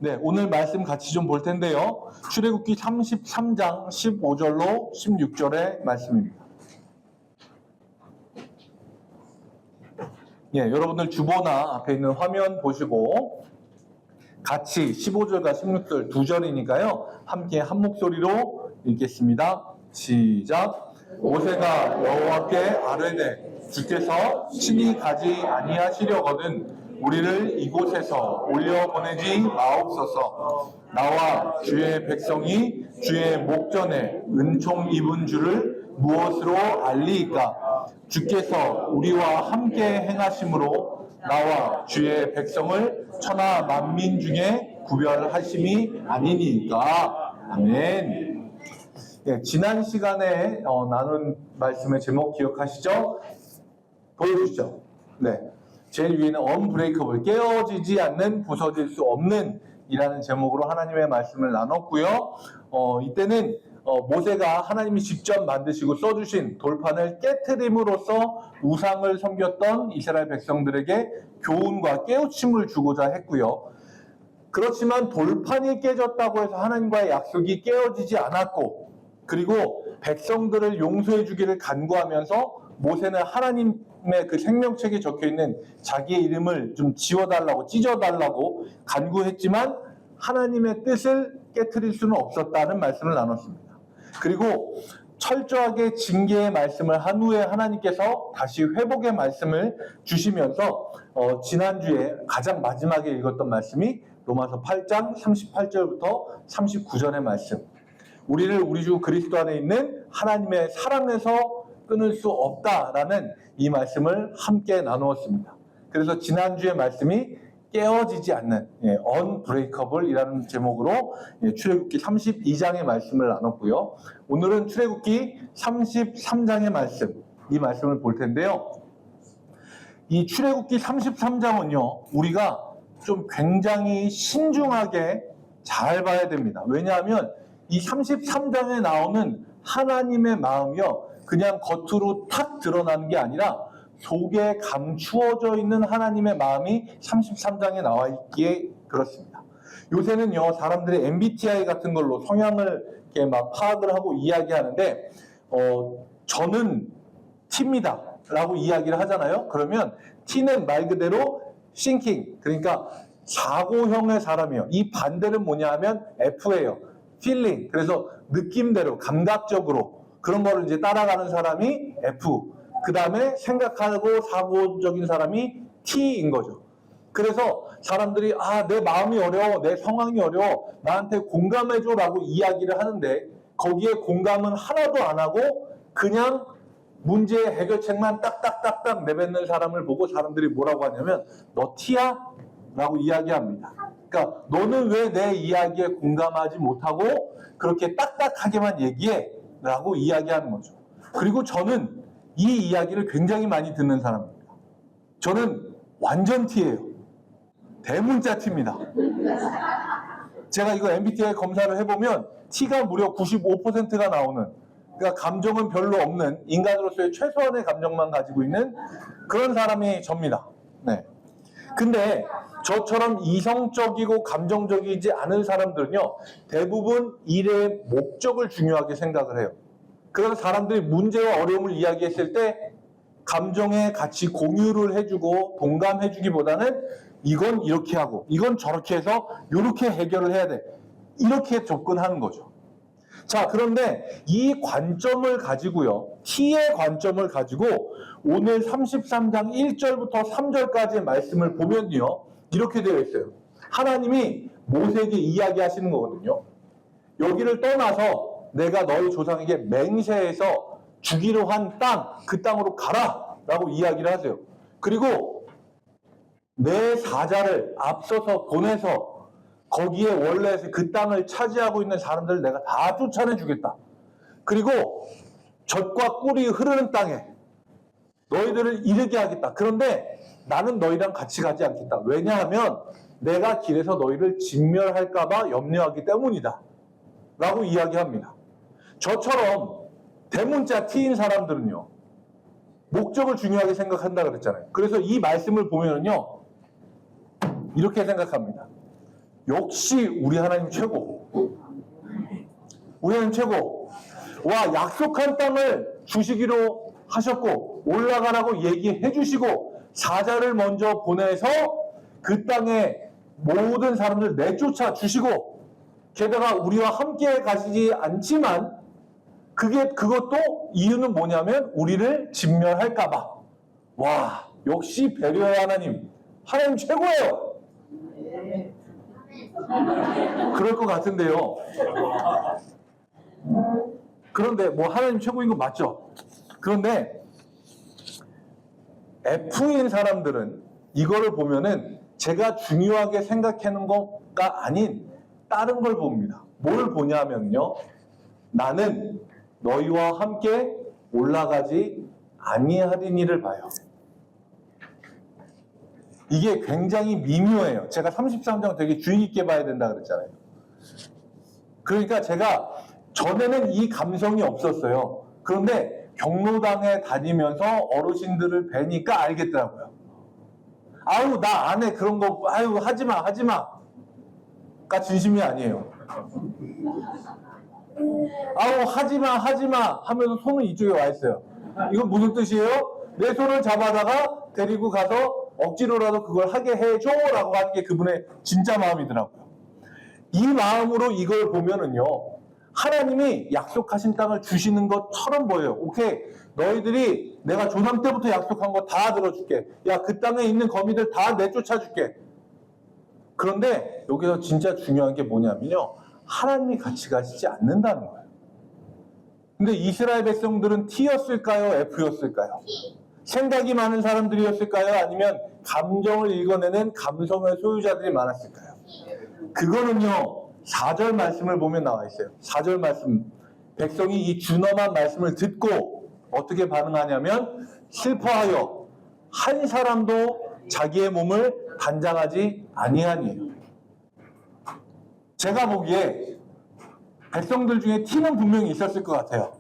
네, 오늘 말씀 같이 좀 볼 텐데요. 출애굽기 33장 15절로 16절의 말씀입니다. 예, 여러분들 주보나 앞에 있는 화면 보시고 같이 15절과 16절 두 절이니까요. 함께 한 목소리로 읽겠습니다. 시작. 모세가 여호와께 아뢰되 주께서 친히 가지 아니하시려거든 우리를 이곳에서 올려보내지 마옵소서. 나와 주의 백성이 주의 목전에 은총 입은 줄을 무엇으로 알리이까? 주께서 우리와 함께 행하심으로 나와 주의 백성을 천하 만민 중에 구별하심이 아니니까. 아멘. 네, 지난 시간에 나눈 말씀의 제목 기억하시죠? 보여주시죠. 네. 제일 위에는 unbreakable, 깨어지지 않는, 부서질 수 없는 이라는 제목으로 하나님의 말씀을 나눴고요. 이때는 모세가 하나님이 직접 만드시고 써주신 돌판을 깨트림으로써 우상을 섬겼던 이스라엘 백성들에게 교훈과 깨우침을 주고자 했고요. 그렇지만 돌판이 깨졌다고 해서 하나님과의 약속이 깨어지지 않았고, 그리고 백성들을 용서해 주기를 간구하면서 모세는 하나님의 그 생명책에 적혀있는 자기의 이름을 좀 지워달라고, 찢어달라고 간구했지만 하나님의 뜻을 깨트릴 수는 없었다는 말씀을 나눴습니다. 그리고 철저하게 징계의 말씀을 한 후에 하나님께서 다시 회복의 말씀을 주시면서 지난주에 가장 마지막에 읽었던 말씀이 로마서 8장 38절부터 39절의 말씀. 우리를 우리 주 그리스도 안에 있는 하나님의 사랑에서 끊을 수 없다라는 이 말씀을 함께 나누었습니다. 그래서 지난주의 말씀이 깨어지지 않는 unbreakable 이라는 제목으로 출애굽기 32장의 말씀을 나눴고요. 오늘은 출애굽기 33장의 말씀, 이 말씀을 볼 텐데요. 이 출애굽기 33장은요, 우리가 좀 굉장히 신중하게 잘 봐야 됩니다. 왜냐하면 이 33장에 나오는 하나님의 마음이요, 그냥 겉으로 탁 드러나는 게 아니라 속에 감추어져 있는 하나님의 마음이 33장에 나와 있기에 그렇습니다. 요새는요, 사람들이 MBTI 같은 걸로 성향을 이렇게 막 파악을 하고 이야기하는데, 저는 T입니다 라고 이야기를 하잖아요. 그러면 T는 말 그대로 thinking, 그러니까 사고형의 사람이에요. 이 반대는 뭐냐 하면 F예요. feeling, 그래서 느낌대로, 감각적으로 그런 거를 이제 따라가는 사람이 F, 그 다음에 생각하고 사고적인 사람이 T인 거죠. 그래서 사람들이 내 마음이 어려워, 내 상황이 어려워, 나한테 공감해줘 라고 이야기를 하는데 거기에 공감은 하나도 안 하고 그냥 문제의 해결책만 딱딱딱딱 내뱉는 사람을 보고 사람들이 뭐라고 하냐면 너 T야? 라고 이야기합니다. 그러니까 너는 왜 내 이야기에 공감하지 못하고 그렇게 딱딱하게만 얘기해? 라고 이야기하는 거죠. 그리고 저는 이 이야기를 굉장히 많이 듣는 사람입니다. 저는 완전 T예요. 대문자 T입니다. 제가 이거 MBTI 검사를 해보면 T가 무려 95%가 나오는, 그러니까 감정은 별로 없는, 인간으로서의 최소한의 감정만 가지고 있는 그런 사람이 접니다. 네. 근데 저처럼 이성적이고 감정적이지 않은 사람들은요, 대부분 일의 목적을 중요하게 생각을 해요. 그래서 사람들이 문제와 어려움을 이야기했을 때 감정에 같이 공유를 해주고 동감해주기보다는 이건 이렇게 하고 이건 저렇게 해서 이렇게 해결을 해야 돼, 이렇게 접근하는 거죠. 자, 그런데 이 관점을 가지고요, T의 관점을 가지고 오늘 33장 1절부터 3절까지의 말씀을 보면요, 이렇게 되어 있어요. 하나님이 모세에게 이야기하시는 거거든요. 여기를 떠나서 내가 너희 조상에게 맹세해서 주기로 한 땅, 그 땅으로 가라 라고 이야기를 하세요. 그리고 내 사자를 앞서서 보내서 거기에 원래 그 땅을 차지하고 있는 사람들을 내가 다 쫓아내 주겠다. 그리고 젖과 꿀이 흐르는 땅에 너희들을 이르게 하겠다. 그런데 나는 너희랑 같이 가지 않겠다. 왜냐하면 내가 길에서 너희를 진멸할까봐 염려하기 때문이다 라고 이야기합니다. 저처럼 대문자 T인 사람들은요, 목적을 중요하게 생각한다 그랬잖아요. 그래서 이 말씀을 보면은요, 이렇게 생각합니다. 역시 우리 하나님 최고. 우리 하나님 최고. 와, 약속한 땅을 주시기로 하셨고 올라가라고 얘기해 주시고 사자를 먼저 보내서 그 땅에 모든 사람들 내쫓아 주시고 게다가 우리와 함께 가시지 않지만 그것도 이유는 뭐냐면 우리를 진멸할까봐. 와, 역시 배려의 하나님. 하나님 최고예요. 그럴 것 같은데요. 그런데 뭐 하나님 최고인 거 맞죠? 그런데 F인 사람들은 이거를 보면은 제가 중요하게 생각하는 것가 아닌 다른 걸 봅니다. 뭘 보냐면요. 나는 너희와 함께 올라가지 아니하리니를 봐요. 이게 굉장히 미묘해요. 제가 33장 되게 주의 깊게 봐야 된다 그랬잖아요. 그러니까 제가 전에는 이 감성이 없었어요. 그런데 경로당에 다니면서 어르신들을 뵈니까 알겠더라고요. 아유, 나 안 해. 그런 거, 아유, 하지 마. 가 진심이 아니에요. 아우, 하지 마 하면서 손은 이쪽에 와 있어요. 이건 무슨 뜻이에요? 내 손을 잡아다가 데리고 가서 억지로라도 그걸 하게 해줘 라고 하는 게 그분의 진짜 마음이더라고요. 이 마음으로 이걸 보면은요, 하나님이 약속하신 땅을 주시는 것처럼 보여요. 오케이, 너희들이 내가 조상 때부터 약속한 거 다 들어줄게. 야, 그 땅에 있는 거미들 다 내쫓아줄게. 그런데 여기서 진짜 중요한 게 뭐냐면요, 하나님이 같이 가시지 않는다는 거예요. 근데 이스라엘 백성들은 T였을까요? F였을까요? 생각이 많은 사람들이었을까요? 아니면 감정을 읽어내는 감성의 소유자들이 많았을까요? 그거는요, 4절 말씀을 보면 나와 있어요. 4절 말씀. 백성이 이 준엄한 말씀을 듣고 어떻게 반응하냐면 슬퍼하여 한 사람도 자기의 몸을 단장하지 아니하니에요. 제가 보기에 백성들 중에 T는 분명히 있었을 것 같아요.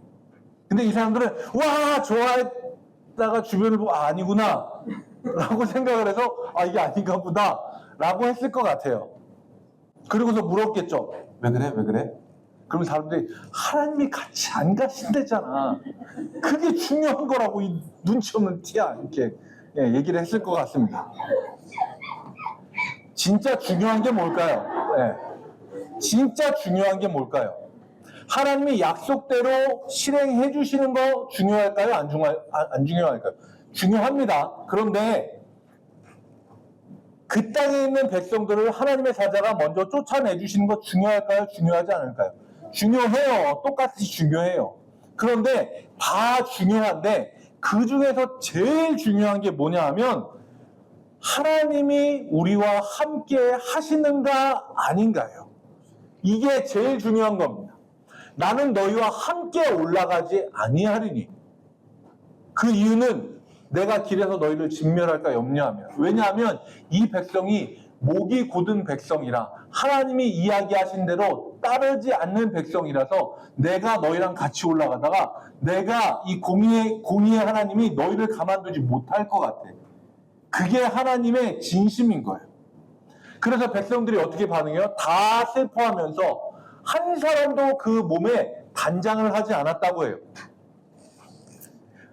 근데 이 사람들은 와, 좋아했다가 주변을 보고 아니구나 라고 생각을 해서 이게 아닌가 보다 라고 했을 것 같아요. 그리고서 물었겠죠. 왜 그래? 그러면 사람들이 하나님이 같이 안 가신대잖아. 그게 중요한 거라고 이 눈치 없는 T야 이렇게 얘기를 했을 것 같습니다. 진짜 중요한 게 뭘까요? 진짜 중요한 게 뭘까요? 하나님이 약속대로 실행해 주시는 거 중요할까요? 안 중요할까요? 중요합니다. 그런데 그 땅에 있는 백성들을 하나님의 사자가 먼저 쫓아내 주시는 거 중요할까요? 중요하지 않을까요? 중요해요. 똑같이 중요해요. 그런데 다 중요한데 그 중에서 제일 중요한 게 뭐냐 하면 하나님이 우리와 함께 하시는가 아닌가요? 이게 제일 중요한 겁니다. 나는 너희와 함께 올라가지 아니하리니. 그 이유는 내가 길에서 너희를 진멸할까 염려하며. 왜냐하면 이 백성이 목이 곧은 백성이라 하나님이 이야기하신 대로 따르지 않는 백성이라서 내가 너희랑 같이 올라가다가 내가 이 공의의 하나님이 너희를 가만두지 못할 것 같아. 그게 하나님의 진심인 거예요. 그래서 백성들이 어떻게 반응해요? 다 슬퍼하면서 한 사람도 그 몸에 단장을 하지 않았다고 해요.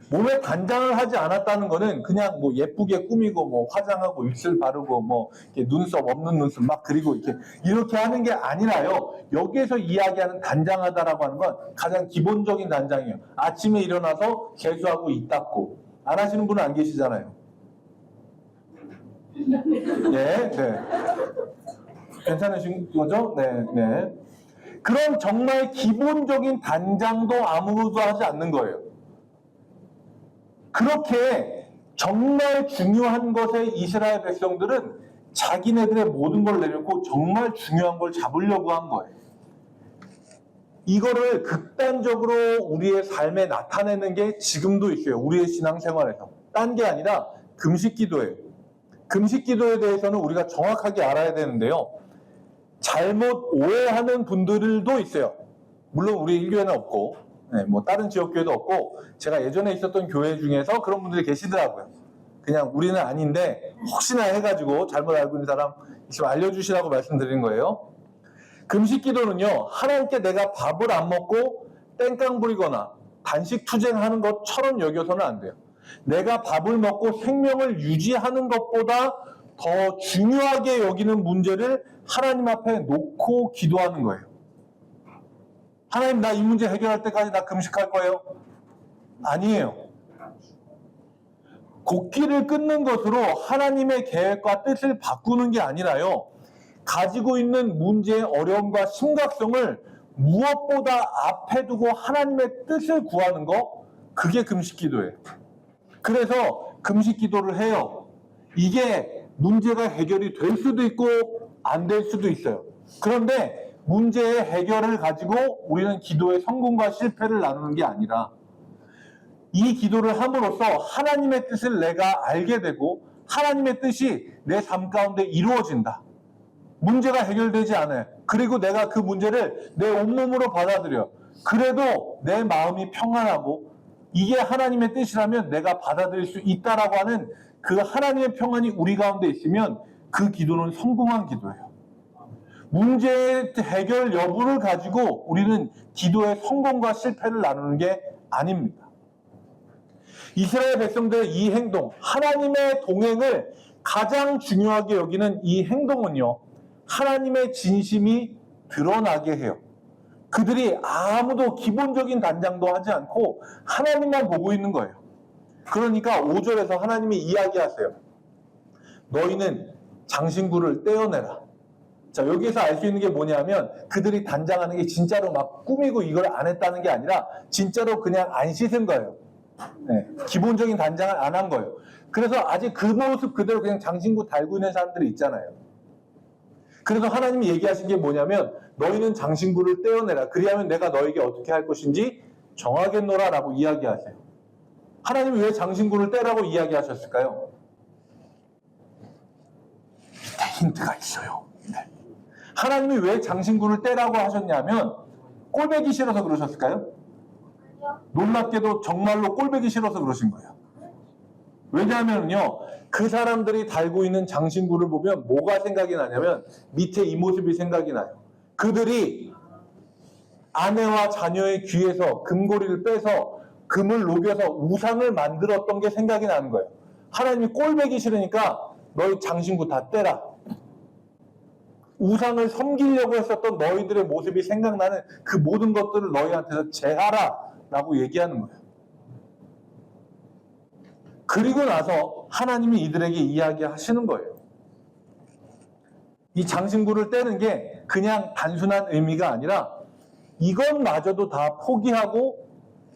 몸에 단장을 하지 않았다는 거는 그냥 뭐 예쁘게 꾸미고 뭐 화장하고 입술 바르고 뭐 이렇게 눈썹 없는 눈썹 막 그리고 이렇게 하는 게 아니라요. 여기에서 이야기하는 단장하다라고 하는 건 가장 기본적인 단장이에요. 아침에 일어나서 세수하고 입 닦고. 안 하시는 분은 안 계시잖아요. 네. 괜찮으신 거죠? 네. 그런 정말 기본적인 단장도 아무도 하지 않는 거예요. 그렇게 정말 중요한 것에 이스라엘 백성들은 자기네들의 모든 걸 내려놓고 정말 중요한 걸 잡으려고 한 거예요. 이거를 극단적으로 우리의 삶에 나타내는 게 지금도 있어요. 우리의 신앙생활에서. 딴 게 아니라 금식기도예요. 금식기도에 대해서는 우리가 정확하게 알아야 되는데요. 잘못 오해하는 분들도 있어요. 물론 우리 일교회는 없고 뭐 다른 지역교회도 없고 제가 예전에 있었던 교회 중에서 그런 분들이 계시더라고요. 그냥 우리는 아닌데 혹시나 해가지고 잘못 알고 있는 사람 있으면 알려주시라고 말씀드린 거예요. 금식 기도는요, 하나님께 내가 밥을 안 먹고 땡깡 부리거나 단식 투쟁하는 것처럼 여겨서는 안 돼요. 내가 밥을 먹고 생명을 유지하는 것보다 더 중요하게 여기는 문제를 하나님 앞에 놓고 기도하는 거예요. 하나님, 나 이 문제 해결할 때까지 나 금식할 거예요? 아니에요. 곡기를 끊는 것으로 하나님의 계획과 뜻을 바꾸는 게 아니라요, 가지고 있는 문제의 어려움과 심각성을 무엇보다 앞에 두고 하나님의 뜻을 구하는 거, 그게 금식 기도예요. 그래서 금식 기도를 해요. 이게 문제가 해결이 될 수도 있고 안 될 수도 있어요. 그런데 문제의 해결을 가지고 우리는 기도의 성공과 실패를 나누는 게 아니라, 이 기도를 함으로써 하나님의 뜻을 내가 알게 되고 하나님의 뜻이 내 삶 가운데 이루어진다. 문제가 해결되지 않아요. 그리고 내가 그 문제를 내 온몸으로 받아들여. 그래도 내 마음이 평안하고 이게 하나님의 뜻이라면 내가 받아들일 수 있다라고 하는 그 하나님의 평안이 우리 가운데 있으면 그 기도는 성공한 기도예요. 문제의 해결 여부를 가지고 우리는 기도의 성공과 실패를 나누는 게 아닙니다. 이스라엘 백성들의 이 행동, 하나님의 동행을 가장 중요하게 여기는 이 행동은요, 하나님의 진심이 드러나게 해요. 그들이 아무도 기본적인 단장도 하지 않고 하나님만 보고 있는 거예요. 그러니까 5절에서 하나님이 이야기하세요. 너희는 장신구를 떼어내라. 자, 여기에서 알 수 있는 게 뭐냐면 그들이 단장하는 게 진짜로 막 꾸미고 이걸 안 했다는 게 아니라 진짜로 그냥 안 씻은 거예요. 네, 기본적인 단장을 안 한 거예요. 그래서 아직 그 모습 그대로 그냥 장신구 달고 있는 사람들이 있잖아요. 그래서 하나님이 얘기하신 게 뭐냐면 너희는 장신구를 떼어내라. 그리하면 내가 너에게 어떻게 할 것인지 정하겠노라 라고 이야기하세요. 하나님이 왜 장신구를 떼라고 이야기하셨을까요? 밑에 힌트가 있어요. 네. 하나님이 왜 장신구를 떼라고 하셨냐면 꼴배기 싫어서 그러셨을까요? 놀랍게도 정말로 꼴배기 싫어서 그러신 거예요. 왜냐하면요, 그 사람들이 달고 있는 장신구를 보면 뭐가 생각이 나냐면 밑에 이 모습이 생각이 나요. 그들이 아내와 자녀의 귀에서 금고리를 빼서 금을 녹여서 우상을 만들었던 게 생각이 나는 거예요. 하나님이 꼴배기 싫으니까 너희 장신구 다 떼라. 우상을 섬기려고 했었던 너희들의 모습이 생각나는 그 모든 것들을 너희한테서 제하라 라고 얘기하는 거예요. 그리고 나서 하나님이 이들에게 이야기하시는 거예요. 이 장신구를 떼는 게 그냥 단순한 의미가 아니라 이것마저도 다 포기하고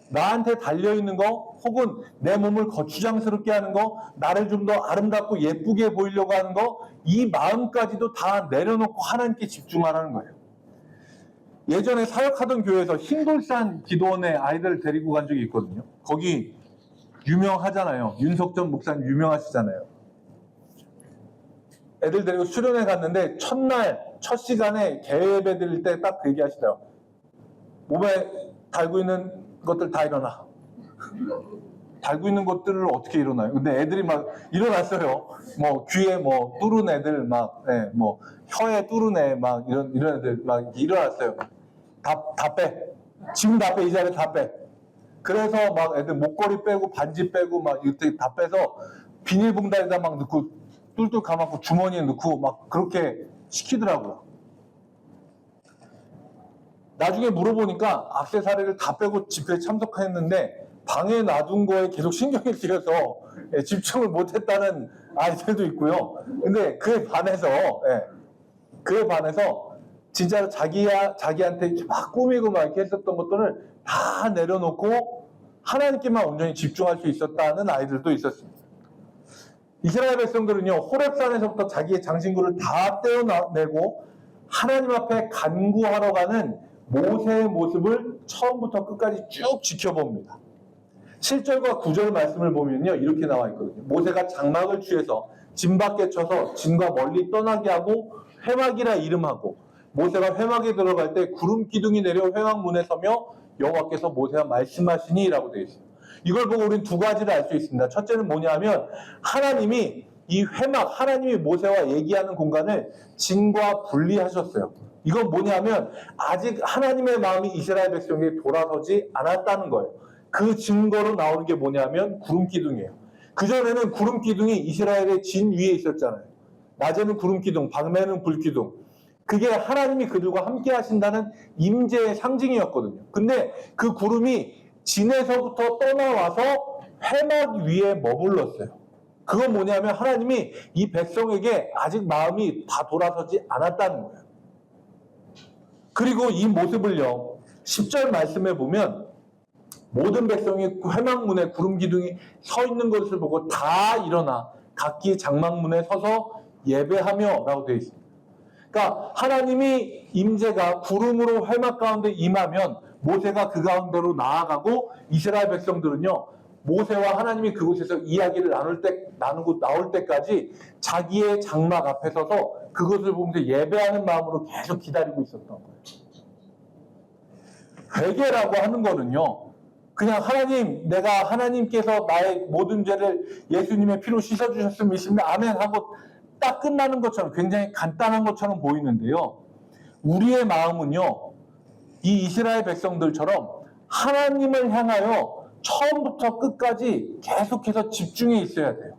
나한테 달려있는 거 혹은 내 몸을 거추장스럽게 하는 거, 나를 좀 더 아름답고 예쁘게 보이려고 하는 거, 이 마음까지도 다 내려놓고 하나님께 집중하라는 거예요. 예전에 사역하던 교회에서 흰돌산 기도원에 아이들을 데리고 간 적이 있거든요. 거기 유명하잖아요. 윤석전 목사님 유명하시잖아요. 애들 데리고 수련회 갔는데 첫날 첫 시간에 개예배 드릴 때 딱 그 얘기 하시더라고요. 몸에 달고 있는 것들 다 일어나. 달고 있는 것들을 어떻게 일어나요? 근데 애들이 막 일어났어요. 뭐 귀에 뭐 뚫은 애들 막, 예, 뭐 혀에 뚫은 애 막 이런 애들 막 일어났어요. 다 빼. 지금 다 빼. 이 자리에 다 빼. 그래서 막 애들 목걸이 빼고 반지 빼고 막 이렇게 다 빼서 비닐봉다리에다 막 넣고 뚫뚫 감았고 주머니에 넣고 막 그렇게 시키더라고요. 나중에 물어보니까 액세서리를 다 빼고 집회에 참석했는데 방에 놔둔 거에 계속 신경이 쓰여서 집중을 못했다는 아이들도 있고요. 근데 그에 반해서 진짜로 자기한테 이렇게 막 꾸미고 막 이렇게 했었던 것들을 다 내려놓고 하나님께만 온전히 집중할 수 있었다는 아이들도 있었습니다. 이스라엘 백성들은요, 호렙산에서부터 자기의 장신구를 다 떼어내고 하나님 앞에 간구하러 가는 모세의 모습을 처음부터 끝까지 쭉 지켜봅니다. 7절과 9절 말씀을 보면요, 이렇게 나와 있거든요. 모세가 장막을 취해서 진 밖에 쳐서 진과 멀리 떠나게 하고 회막이라 이름하고, 모세가 회막에 들어갈 때 구름 기둥이 내려 회막 문에 서며 여호와께서 모세와 말씀하시니 라고 되어 있어요. 이걸 보고 우리는 두 가지를 알 수 있습니다. 첫째는 뭐냐면 하나님이 이 회막, 하나님이 모세와 얘기하는 공간을 진과 분리하셨어요. 이건 뭐냐면 아직 하나님의 마음이 이스라엘 백성에게 돌아서지 않았다는 거예요. 그 증거로 나오는 게 뭐냐면 구름 기둥이에요. 그전에는 구름 기둥이 이스라엘의 진 위에 있었잖아요. 낮에는 구름 기둥, 밤에는 불 기둥. 그게 하나님이 그들과 함께 하신다는 임재의 상징이었거든요. 근데 그 구름이 진에서부터 떠나와서 회막 위에 머물렀어요. 그건 뭐냐면 하나님이 이 백성에게 아직 마음이 다 돌아서지 않았다는 거예요. 그리고 이 모습을요, 10절 말씀에 보면 모든 백성이 회막문에 구름 기둥이 서 있는 것을 보고 다 일어나 각기 장막문에 서서 예배하며 라고 되어 있습니다. 그러니까 하나님이 임재가 구름으로 회막 가운데 임하면 모세가 그 가운데로 나아가고 이스라엘 백성들은요, 모세와 하나님이 그곳에서 이야기를 나누고 나올 때까지 자기의 장막 앞에 서서 그것을 보면서 예배하는 마음으로 계속 기다리고 있었던 거예요. 회개라고 하는 거는요, 그냥 하나님, 내가 하나님께서 나의 모든 죄를 예수님의 피로 씻어주셨음을 믿습니다. 아멘 하고 딱 끝나는 것처럼 굉장히 간단한 것처럼 보이는데요. 우리의 마음은요, 이 이스라엘 백성들처럼 하나님을 향하여 처음부터 끝까지 계속해서 집중해 있어야 돼요.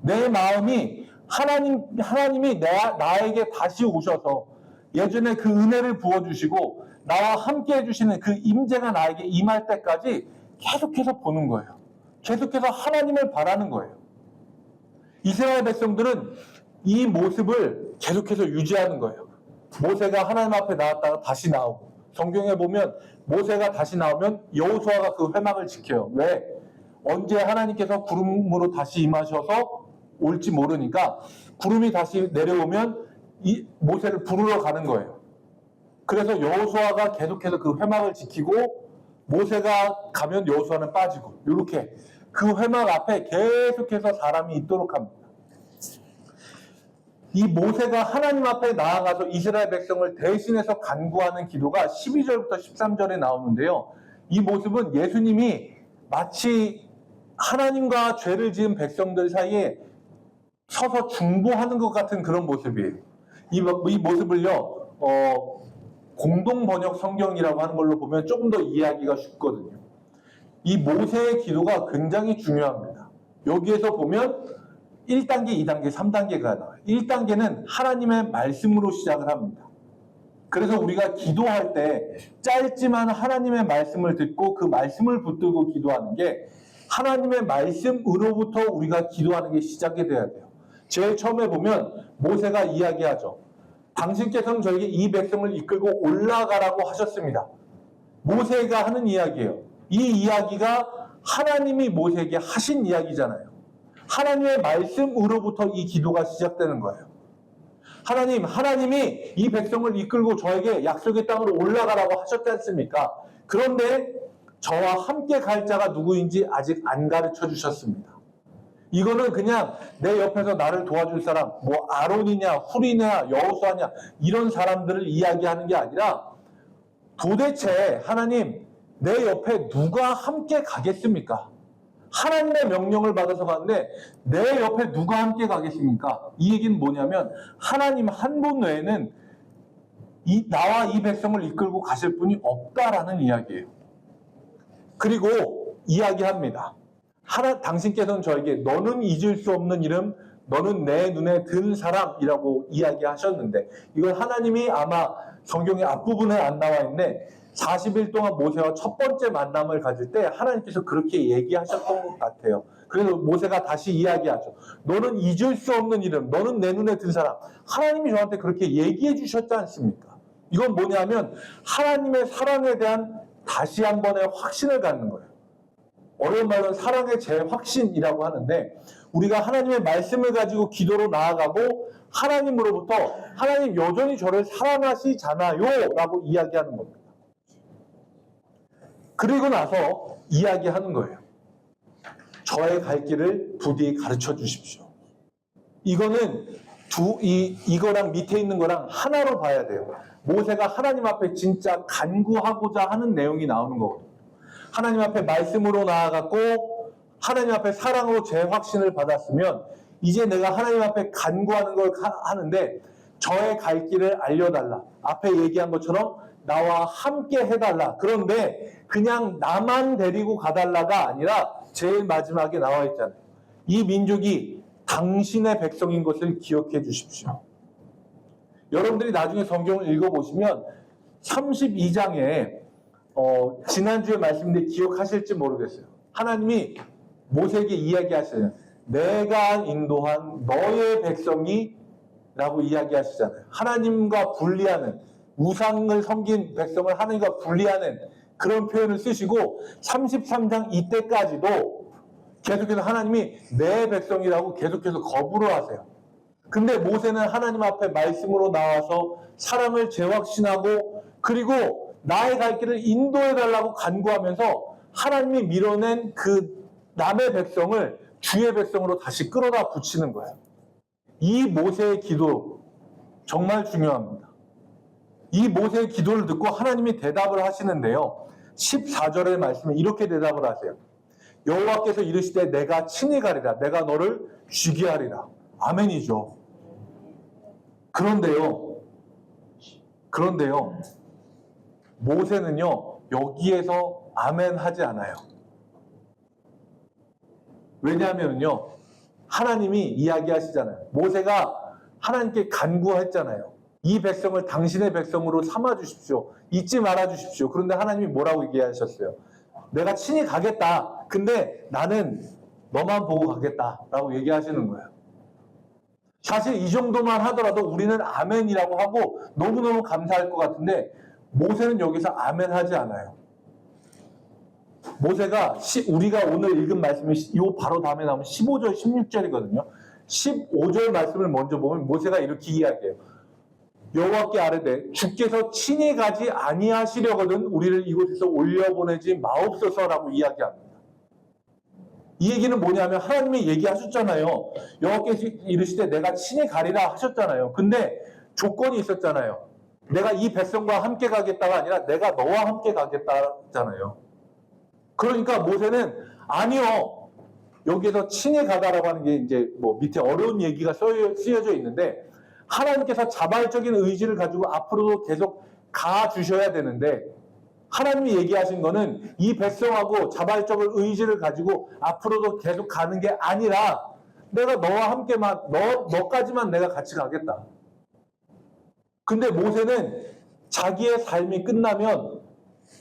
내 마음이 하나님이 나에게 다시 오셔서 예전에 그 은혜를 부어주시고 나와 함께 해주시는 그 임재가 나에게 임할 때까지 계속해서 보는 거예요. 계속해서 하나님을 바라는 거예요. 이스라엘 백성들은 이 모습을 계속해서 유지하는 거예요. 모세가 하나님 앞에 나왔다가 다시 나오고, 성경에 보면 모세가 다시 나오면 여호수아가 그 회막을 지켜요. 왜? 언제 하나님께서 구름으로 다시 임하셔서 올지 모르니까 구름이 다시 내려오면 이 모세를 부르러 가는 거예요. 그래서 여호수아가 계속해서 그 회막을 지키고 모세가 가면 여호수아는 빠지고, 이렇게 그 회막 앞에 계속해서 사람이 있도록 합니다. 이 모세가 하나님 앞에 나아가서 이스라엘 백성을 대신해서 간구하는 기도가 12절부터 13절에 나오는데요. 이 모습은 예수님이 마치 하나님과 죄를 지은 백성들 사이에 서서 중보하는 것 같은 그런 모습이에요. 이 모습을요, 공동 번역 성경이라고 하는 걸로 보면 조금 더 이해하기가 쉽거든요. 이 모세의 기도가 굉장히 중요합니다. 여기에서 보면 1단계, 2단계, 3단계가 나와요. 1단계는 하나님의 말씀으로 시작을 합니다. 그래서 우리가 기도할 때 짧지만 하나님의 말씀을 듣고 그 말씀을 붙들고 기도하는 게 하나님의 말씀으로부터 우리가 기도하는 게 시작이 돼야 돼요. 제일 처음에 보면 모세가 이야기하죠. 당신께서는 저에게 이 백성을 이끌고 올라가라고 하셨습니다. 모세가 하는 이야기예요. 이 이야기가 하나님이 모세에게 하신 이야기잖아요. 하나님의 말씀으로부터 이 기도가 시작되는 거예요. 하나님이 이 백성을 이끌고 저에게 약속의 땅으로 올라가라고 하셨지 않습니까? 그런데 저와 함께 갈 자가 누구인지 아직 안 가르쳐 주셨습니다. 이거는 그냥 내 옆에서 나를 도와줄 사람, 뭐 아론이냐, 훌이냐, 여호수아냐 이런 사람들을 이야기하는 게 아니라 도대체 하나님, 내 옆에 누가 함께 가겠습니까? 하나님의 명령을 받아서 가는데 내 옆에 누가 함께 가겠습니까? 이 얘기는 뭐냐면 하나님 한 분 외에는 나와 이 백성을 이끌고 가실 분이 없다라는 이야기예요. 그리고 이야기합니다. 당신께서는 저에게 너는 잊을 수 없는 이름, 너는 내 눈에 든 사람이라고 이야기하셨는데, 이건 하나님이 아마 성경의 앞부분에 안 나와 있는데 40일 동안 모세와 첫 번째 만남을 가질 때 하나님께서 그렇게 얘기하셨던 것 같아요. 그래서 모세가 다시 이야기하죠. 너는 잊을 수 없는 이름, 너는 내 눈에 든 사람. 하나님이 저한테 그렇게 얘기해 주셨지 않습니까? 이건 뭐냐면 하나님의 사랑에 대한 다시 한 번의 확신을 갖는 거예요. 어려운 말로는 사랑의 재확신이라고 하는데, 우리가 하나님의 말씀을 가지고 기도로 나아가고 하나님으로부터 하나님 여전히 저를 사랑하시잖아요 라고 이야기하는 겁니다. 그리고 나서 이야기하는 거예요. 저의 갈 길을 부디 가르쳐 주십시오. 이거는 이거랑 밑에 있는 거랑 하나로 봐야 돼요. 모세가 하나님 앞에 진짜 간구하고자 하는 내용이 나오는 거거든요. 하나님 앞에 말씀으로 나아갔고 하나님 앞에 사랑으로 재확신을 받았으면 이제 내가 하나님 앞에 간구하는 걸 하는데 저의 갈 길을 알려달라. 앞에 얘기한 것처럼 나와 함께 해달라. 그런데 그냥 나만 데리고 가달라가 아니라 제일 마지막에 나와 있잖아요. 이 민족이 당신의 백성인 것을 기억해 주십시오. 여러분들이 나중에 성경을 읽어보시면 32장에 지난주에 말씀인데 기억하실지 모르겠어요. 하나님이 모세에게 이야기하시잖아요. 내가 인도한 너의 백성이 라고 이야기하시잖아요. 하나님과 분리하는, 우상을 섬긴 백성을 하나님과 분리하는 그런 표현을 쓰시고 33장 이때까지도 계속해서 하나님이 내 백성이라고 계속해서 거부를 하세요. 근데 모세는 하나님 앞에 말씀으로 나와서 사랑을 재확신하고 그리고 나의 갈 길을 인도해달라고 간구하면서 하나님이 밀어낸 그 남의 백성을 주의 백성으로 다시 끌어다 붙이는 거예요. 이 모세의 기도 정말 중요합니다. 이 모세의 기도를 듣고 하나님이 대답을 하시는데요. 14절의 말씀에 이렇게 대답을 하세요. 여호와께서 이르시되 내가 친히 가리라. 내가 너를 쥐게 하리라. 아멘이죠. 그런데요. 모세는요. 여기에서 아멘 하지 않아요. 왜냐하면요. 하나님이 이야기하시잖아요. 모세가 하나님께 간구했잖아요. 이 백성을 당신의 백성으로 삼아 주십시오. 잊지 말아 주십시오. 그런데 하나님이 뭐라고 얘기하셨어요? 내가 친히 가겠다. 근데 나는 너만 보고 가겠다라고 얘기하시는 거예요. 사실 이 정도만 하더라도 우리는 아멘이라고 하고 너무너무 감사할 것 같은데 모세는 여기서 아멘 하지 않아요. 모세가 우리가 오늘 읽은 말씀이 요 바로 다음에 나오면 15절, 16절이거든요. 15절 말씀을 먼저 보면 모세가 이렇게 이야기해요. 여호와께 아뢰되 주께서 친히 가지 아니하시려거든 우리를 이곳에서 올려보내지 마옵소서라고 이야기합니다. 이 얘기는 뭐냐면 하나님이 얘기하셨잖아요. 여호와께서 이르시되 내가 친히 가리라 하셨잖아요. 근데 조건이 있었잖아요. 내가 이 백성과 함께 가겠다가 아니라 내가 너와 함께 가겠다잖아요. 그러니까 모세는 아니요. 여기에서 친히 가다라고 하는 게 이제 뭐 밑에 어려운 얘기가 쓰여져 있는데 하나님께서 자발적인 의지를 가지고 앞으로도 계속 가 주셔야 되는데 하나님이 얘기하신 거는 이 백성하고 자발적인 의지를 가지고 앞으로도 계속 가는 게 아니라 내가 너와 함께만 너까지만 내가 같이 가겠다. 근데 모세는 자기의 삶이 끝나면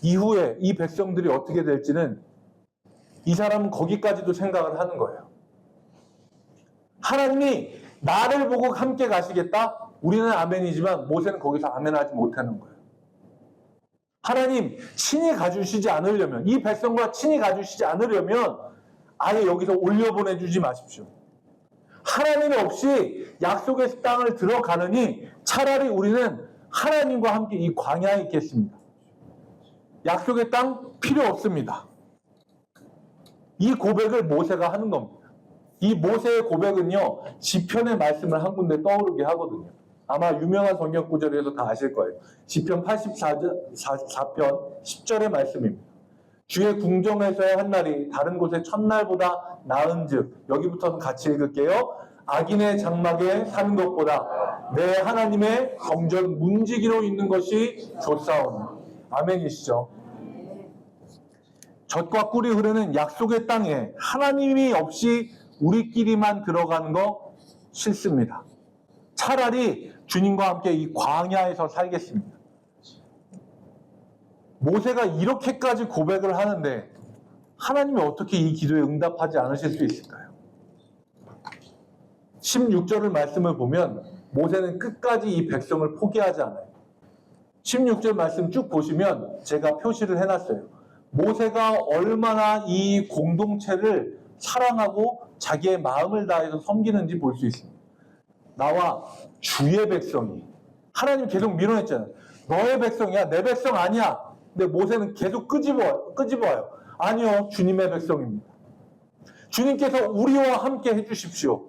이후에 이 백성들이 어떻게 될지는 이 사람은 거기까지도 생각을 하는 거예요. 하나님이 나를 보고 함께 가시겠다? 우리는 아멘이지만 모세는 거기서 아멘하지 못하는 거예요. 하나님 친히 가주시지 않으려면 이 백성과 친히 가주시지 않으려면 아예 여기서 올려보내주지 마십시오. 하나님 없이 약속의 땅을 들어가느니 차라리 우리는 하나님과 함께 이 광야에 있겠습니다. 약속의 땅 필요 없습니다. 이 고백을 모세가 하는 겁니다. 이 모세의 고백은요, 시편의 말씀을 한 군데 떠오르게 하거든요. 아마 유명한 성경 구절에서 다 아실 거예요. 시편 84편 10절의 말씀입니다. 주의 궁정에서의 한 날이 다른 곳의 첫날보다 나은즉, 여기부터는 같이 읽을게요. 악인의 장막에 사는 것보다 내 하나님의 성전 문지기로 있는 것이 좋사오니. 아멘이시죠? 젖과 꿀이 흐르는 약속의 땅에 하나님이 없이 우리끼리만 들어가는 거 싫습니다. 차라리 주님과 함께 이 광야에서 살겠습니다. 모세가 이렇게까지 고백을 하는데 하나님이 어떻게 이 기도에 응답하지 않으실 수 있을까요? 16절을 말씀을 보면 모세는 끝까지 이 백성을 포기하지 않아요. 16절 말씀 쭉 보시면 제가 표시를 해놨어요. 모세가 얼마나 이 공동체를 사랑하고 자기의 마음을 다해서 섬기는지 볼 수 있습니다. 나와 주의 백성이, 하나님 계속 밀어냈잖아요. 너의 백성이야, 내 백성 아니야. 근데 모세는 계속 끄집어요. 아니요, 주님의 백성입니다. 주님께서 우리와 함께 해주십시오.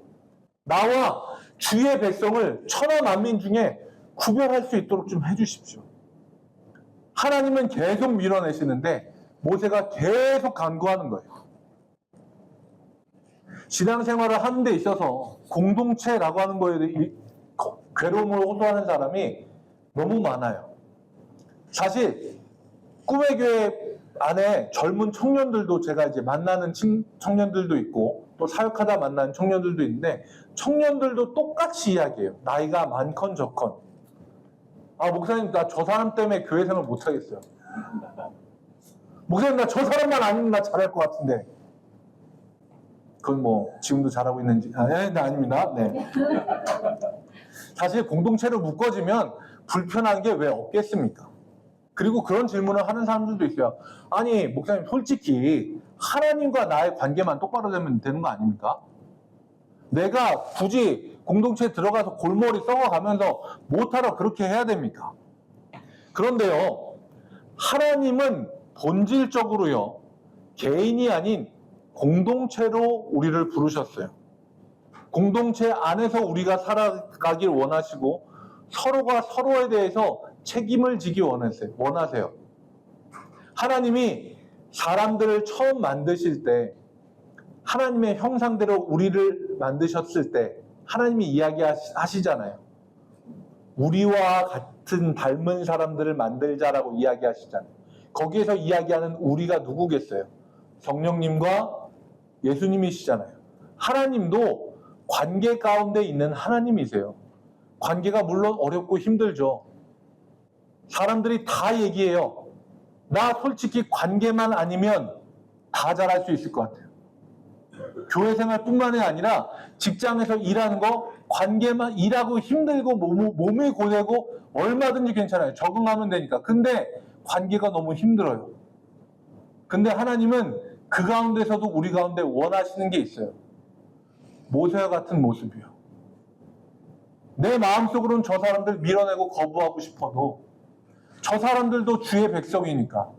나와 주의 백성을 천하 만민 중에 구별할 수 있도록 좀 해주십시오. 하나님은 계속 밀어내시는데 모세가 계속 간구하는 거예요. 신앙생활을 하는 데 있어서 공동체라고 하는 거에 대해 괴로움을 호소하는 사람이 너무 많아요. 사실 꿈의 교회 안에 젊은 청년들도 제가 이제 만나는 청년들도 있고 또 사역하다 만나는 청년들도 있는데 청년들도 똑같이 이야기해요. 나이가 많건 적건. 아, 목사님 나 저 사람 때문에 교회 생활 못하겠어요. 목사님 나 저 사람만 아니면 나 잘할 것 같은데. 그건 뭐 지금도 잘하고 있는지 네, 아닙니다. 네. 사실 공동체로 묶어지면 불편한 게 왜 없겠습니까? 그리고 그런 질문을 하는 사람들도 있어요. 아니 목사님 솔직히 하나님과 나의 관계만 똑바로 되면 되는 거 아닙니까? 내가 굳이 공동체에 들어가서 골머리 썩어가면서 못하러 그렇게 해야 됩니까? 그런데요, 하나님은 본질적으로요, 개인이 아닌 공동체로 우리를 부르셨어요. 공동체 안에서 우리가 살아가길 원하시고 서로가 서로에 대해서 책임을 지기 원하세요. 하나님이 사람들을 처음 만드실 때 하나님의 형상대로 우리를 만드셨을 때 하나님이 이야기하시잖아요. 우리와 같은 닮은 사람들을 만들자라고 이야기하시잖아요. 거기에서 이야기하는 우리가 누구겠어요? 성령님과 예수님이시잖아요. 하나님도 관계 가운데 있는 하나님이세요. 관계가 물론 어렵고 힘들죠. 사람들이 다 얘기해요. 나 솔직히 관계만 아니면 다 잘할 수 있을 것 같아요. 교회 생활뿐만이 아니라 직장에서 일하는 거 관계만 일하고 힘들고 몸이 고되고 얼마든지 괜찮아요. 적응하면 되니까. 근데 관계가 너무 힘들어요. 근데 하나님은 그 가운데서도 우리 가운데 원하시는 게 있어요. 모세와 같은 모습이요. 내 마음속으로는 저 사람들 밀어내고 거부하고 싶어도 저 사람들도 주의 백성이니까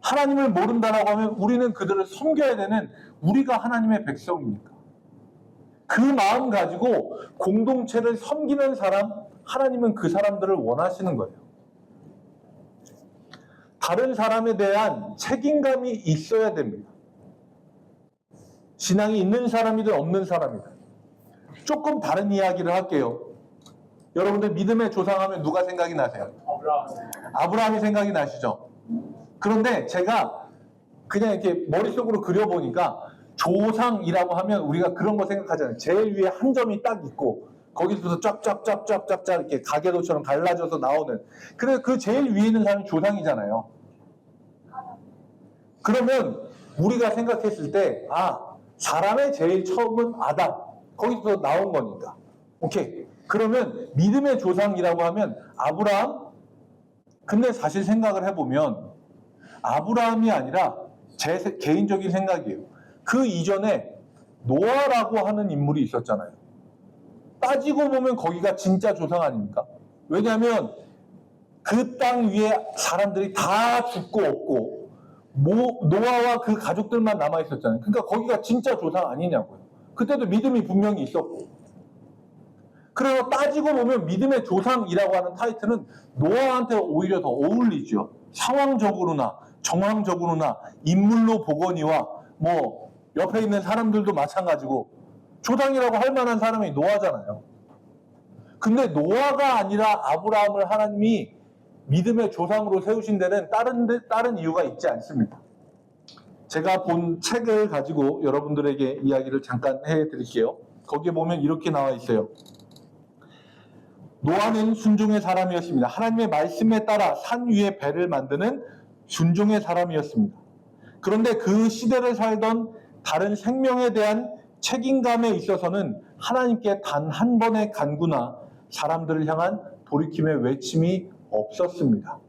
하나님을 모른다라고 하면 우리는 그들을 섬겨야 되는 우리가 하나님의 백성이니까 그 마음 가지고 공동체를 섬기는 사람, 하나님은 그 사람들을 원하시는 거예요. 다른 사람에 대한 책임감이 있어야 됩니다. 신앙이 있는 사람이든 없는 사람이든. 조금 다른 이야기를 할게요. 여러분들 믿음의 조상하면 누가 생각이 나세요? 아브라함이 생각이 나시죠? 그런데 제가 그냥 이렇게 머릿속으로 그려보니까 조상이라고 하면 우리가 그런 거 생각하잖아요. 제일 위에 한 점이 딱 있고 거기서부터 쫙쫙쫙쫙쫙 이렇게 가계도처럼 갈라져서 나오는. 그래서 그 제일 위에 있는 사람이 조상이잖아요. 그러면 우리가 생각했을 때 사람의 제일 처음은 아담. 거기서 나온 거니까. 오케이. 그러면 믿음의 조상이라고 하면 아브라함? 근데 사실 생각을 해보면 아브라함이 아니라 제 개인적인 생각이에요. 그 이전에 노아라고 하는 인물이 있었잖아요. 따지고 보면 거기가 진짜 조상 아닙니까? 왜냐하면 그 땅 위에 사람들이 다 죽고 없고 노아와 그 가족들만 남아있었잖아요. 그러니까 거기가 진짜 조상 아니냐고요. 그때도 믿음이 분명히 있었고. 그래서 따지고 보면 믿음의 조상이라고 하는 타이틀은 노아한테 오히려 더 어울리죠. 상황적으로나 정황적으로나 인물로 보거니와 뭐 옆에 있는 사람들도 마찬가지고 조상이라고 할 만한 사람이 노아잖아요. 근데 노아가 아니라 아브라함을 하나님이 믿음의 조상으로 세우신 데는 다른 이유가 있지 않습니다. 제가 본 책을 가지고 여러분들에게 이야기를 잠깐 해드릴게요. 거기에 보면 이렇게 나와 있어요. 노아는 순종의 사람이었습니다. 하나님의 말씀에 따라 산 위에 배를 만드는 순종의 사람이었습니다. 그런데 그 시대를 살던 다른 생명에 대한 책임감에 있어서는 하나님께 단 한 번의 간구나 사람들을 향한 돌이킴의 외침이 없었습니다.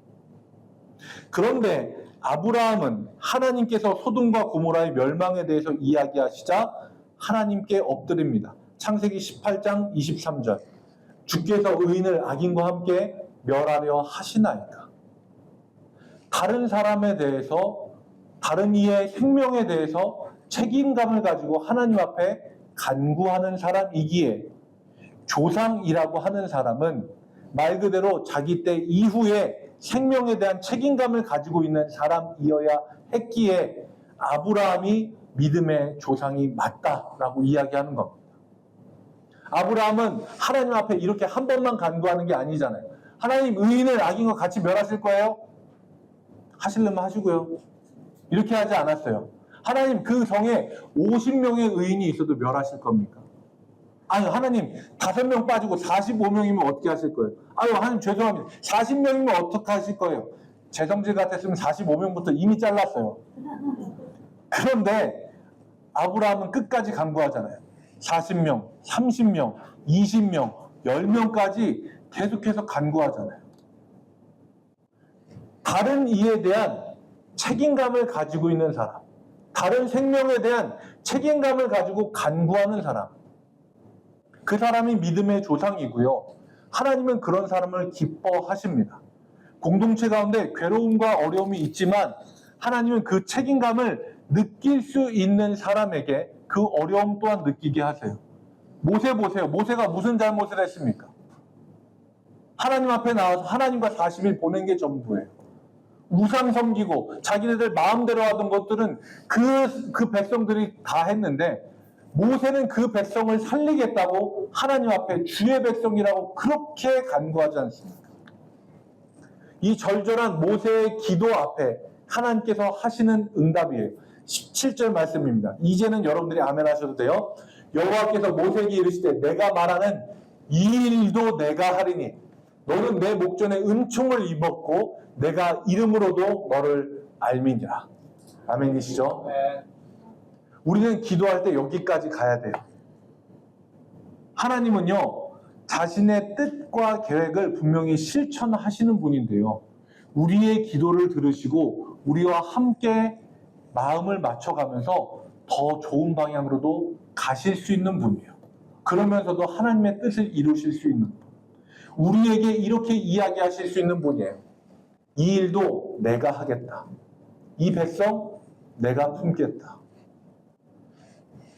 그런데 아브라함은 하나님께서 소돔과 고모라의 멸망에 대해서 이야기하시자 하나님께 엎드립니다. 창세기 18장 23절. 주께서 의인을 악인과 함께 멸하려 하시나이까. 다른 사람에 대해서, 다른 이의 생명에 대해서 책임감을 가지고 하나님 앞에 간구하는 사람이기에 조상이라고 하는 사람은 말 그대로 자기 때 이후에 생명에 대한 책임감을 가지고 있는 사람이어야 했기에 아브라함이 믿음의 조상이 맞다라고 이야기하는 겁니다. 아브라함은 하나님 앞에 이렇게 한 번만 간구하는 게 아니잖아요. 하나님 의인을 악인과 같이 멸하실 거예요? 하시려면 하시고요. 이렇게 하지 않았어요. 하나님 그 성에 50명의 의인이 있어도 멸하실 겁니까? 아니 하나님 5명 빠지고 45명이면 어떻게 하실 거예요? 아유 하나님 죄송합니다. 40명이면 어떻게 하실 거예요? 제 성질 같았으면 45명부터 이미 잘랐어요. 그런데 아브라함은 끝까지 간구하잖아요. 40명, 30명, 20명, 10명까지 계속해서 간구하잖아요. 다른 이에 대한 책임감을 가지고 있는 사람, 다른 생명에 대한 책임감을 가지고 간구하는 사람, 그 사람이 믿음의 조상이고요. 하나님은 그런 사람을 기뻐하십니다. 공동체 가운데 괴로움과 어려움이 있지만 하나님은 그 책임감을 느낄 수 있는 사람에게 그 어려움 또한 느끼게 하세요. 모세 보세요. 모세가 무슨 잘못을 했습니까? 하나님 앞에 나와서 하나님과 40일 보낸 게 전부예요. 우상 섬기고 자기네들 마음대로 하던 것들은 그 백성들이 다 했는데 모세는 그 백성을 살리겠다고 하나님 앞에 주의 백성이라고 그렇게 간구하지 않습니까? 이 절절한 모세의 기도 앞에 하나님께서 하시는 응답이에요. 17절 말씀입니다. 이제는 여러분들이 아멘 하셔도 돼요. 여호와께서 모세에게 이르시되 내가 말하는 이 일도 내가 하리니 너는 내 목전에 은총을 입었고 내가 이름으로도 너를 알미니라. 아멘이시죠? 네. 우리는 기도할 때 여기까지 가야 돼요. 하나님은요, 자신의 뜻과 계획을 분명히 실천하시는 분인데요. 우리의 기도를 들으시고 우리와 함께 마음을 맞춰가면서 더 좋은 방향으로도 가실 수 있는 분이에요. 그러면서도 하나님의 뜻을 이루실 수 있는 분. 우리에게 이렇게 이야기하실 수 있는 분이에요. 이 일도 내가 하겠다. 이 백성 내가 품겠다.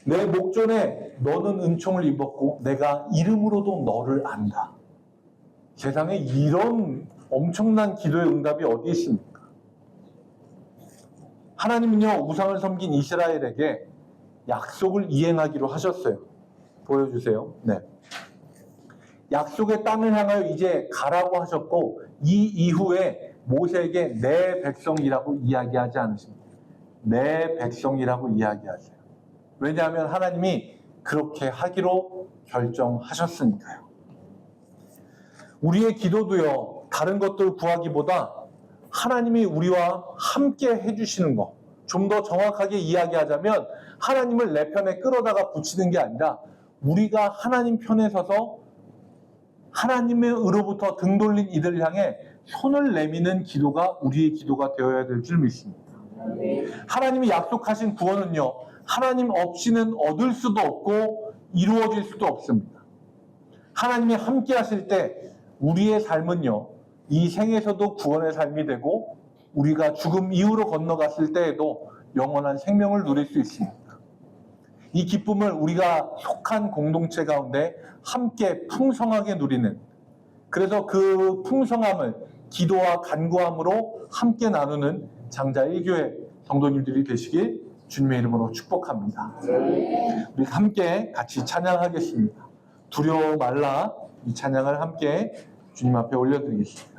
내 목전에 너는 은총을 입었고 내가 이름으로도 너를 안다. 세상에 이런 엄청난 기도의 응답이 어디 있습니까? 하나님은요, 우상을 섬긴 이스라엘에게 약속을 이행하기로 하셨어요. 보여주세요. 네. 약속의 땅을 향하여 이제 가라고 하셨고 이 이후에 모세에게 내 백성이라고 이야기하지 않으십니다. 내 백성이라고 이야기하세요. 왜냐하면 하나님이 그렇게 하기로 결정하셨으니까요. 우리의 기도도요, 다른 것들 구하기보다 하나님이 우리와 함께 해주시는 것, 좀 더 정확하게 이야기하자면 하나님을 내 편에 끌어다가 붙이는 게 아니라 우리가 하나님 편에 서서 하나님으로부터 등 돌린 이들을 향해 손을 내미는 기도가 우리의 기도가 되어야 될 줄 믿습니다. 하나님이 약속하신 구원은요, 하나님 없이는 얻을 수도 없고 이루어질 수도 없습니다. 하나님이 함께 하실 때 우리의 삶은요, 이 생에서도 구원의 삶이 되고 우리가 죽음 이후로 건너갔을 때에도 영원한 생명을 누릴 수 있습니다. 이 기쁨을 우리가 속한 공동체 가운데 함께 풍성하게 누리는, 그래서 그 풍성함을 기도와 간구함으로 함께 나누는 장자 1교회 성도님들이 되시길 주님의 이름으로 축복합니다. 우리 함께 같이 찬양하겠습니다. 두려워 말라, 이 찬양을 함께 주님 앞에 올려드리겠습니다.